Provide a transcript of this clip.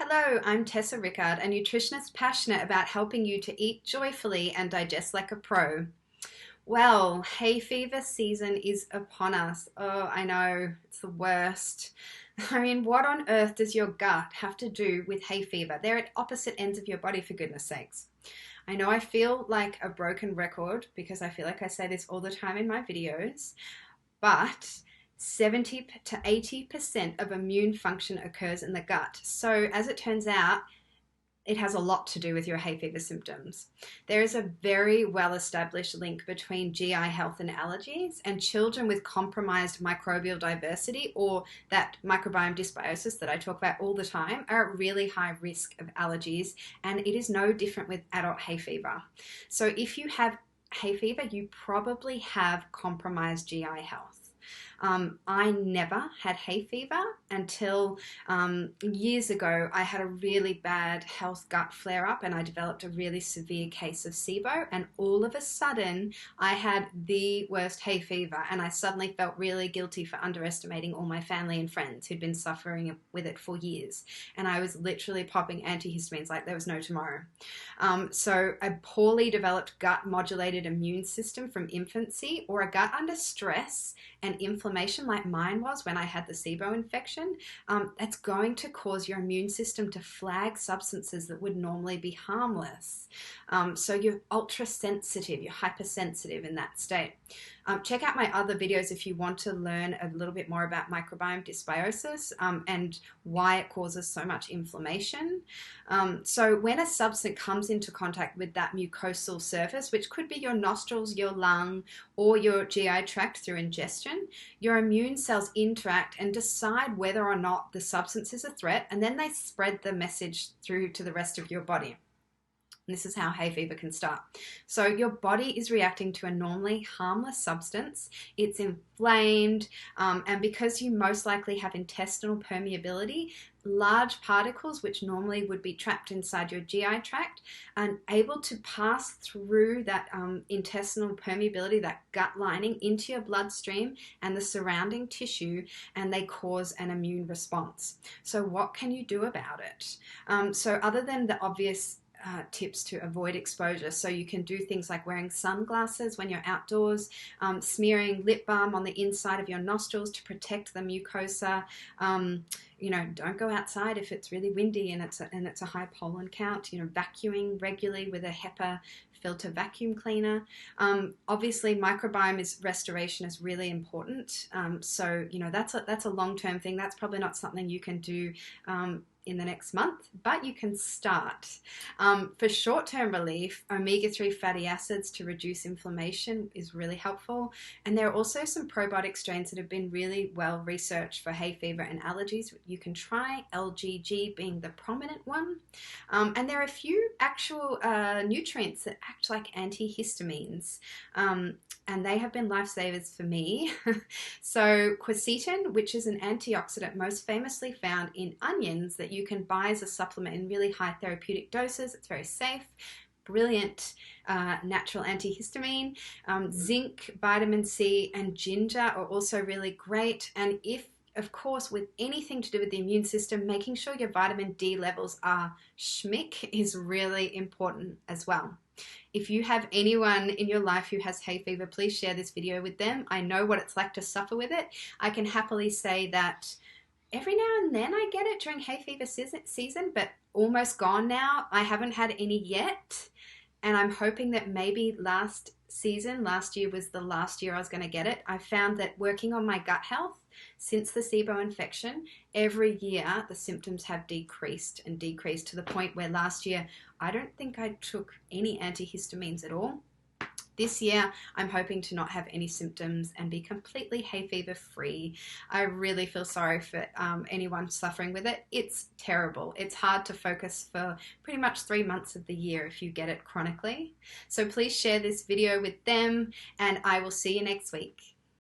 Hello, I'm Tessa Rickard, a nutritionist passionate about helping you to eat joyfully and digest like a pro. Well, hay fever season is upon us. Oh, I know, it's the worst. I mean, what on earth does your gut have to do with hay fever? They're at opposite ends of your body, for goodness sakes. I know I feel like a broken record because I feel like I say this all the time in my videos, but 70 to 80% of immune function occurs in the gut. So, as it turns out, it has a lot to do with your hay fever symptoms. There is a very well established link between GI health and allergies, and children with compromised microbial diversity, or that microbiome dysbiosis that I talk about all the time, are at really high risk of allergies, and it is no different with adult hay fever. So if you have hay fever, you probably have compromised GI health. I never had hay fever until years ago. I had a really bad health gut flare up and I developed a really severe case of SIBO, and all of a sudden I had the worst hay fever, and I suddenly felt really guilty for underestimating all my family and friends who'd been suffering with it for years, and I was literally popping antihistamines like there was no tomorrow. So a poorly developed gut modulated immune system from infancy, or a gut under stress and inflammation like mine was when I had the SIBO infection, that's going to cause your immune system to flag substances that would normally be harmless. So you're ultra sensitive, you're hypersensitive in that state. Check out my other videos if you want to learn a little bit more about microbiome dysbiosis and why it causes so much inflammation. So when a substance comes into contact with that mucosal surface, which could be your nostrils, your lung, or your GI tract through ingestion, your immune cells interact and decide whether or not the substance is a threat, and then they spread the message through to the rest of your body. This is how hay fever can start. So your body is reacting to a normally harmless substance. It's inflamed, and because you most likely have intestinal permeability, large particles, which normally would be trapped inside your GI tract, are able to pass through that intestinal permeability, that gut lining, into your bloodstream and the surrounding tissue, and they cause an immune response. So what can you do about it? So other than the obvious tips to avoid exposure. So you can do things like wearing sunglasses when you're outdoors, smearing lip balm on the inside of your nostrils to protect the mucosa. Don't go outside if it's really windy and it's a high pollen count. Vacuuming regularly with a HEPA filter vacuum cleaner. Obviously, microbiome restoration is really important. So that's a long-term thing. That's probably not something you can do in the next month, but you can start. For short-term relief, omega-3 fatty acids to reduce inflammation is really helpful. And there are also some probiotic strains that have been really well researched for hay fever and allergies. You can try, LGG being the prominent one. And there are a few actual nutrients that act like antihistamines. And they have been lifesavers for me. So quercetin, which is an antioxidant most famously found in onions that you can buy as a supplement in really high therapeutic doses. It's very safe. Brilliant natural antihistamine. Zinc, vitamin C, and ginger are also really great. And of course, with anything to do with the immune system, making sure your vitamin D levels are schmick is really important as well. If you have anyone in your life who has hay fever, please share this video with them. I know what it's like to suffer with it. I can happily say that every now and then I get it during hay fever season, but almost gone now. I haven't had any yet, and I'm hoping that maybe last year was the last year I was going to get it. I found that working on my gut health since the SIBO infection, every year the symptoms have decreased and decreased to the point where last year I don't think I took any antihistamines at all. This year, I'm hoping to not have any symptoms and be completely hay fever free. I really feel sorry for anyone suffering with it. It's terrible. It's hard to focus for pretty much 3 months of the year if you get it chronically. So please share this video with them, and I will see you next week.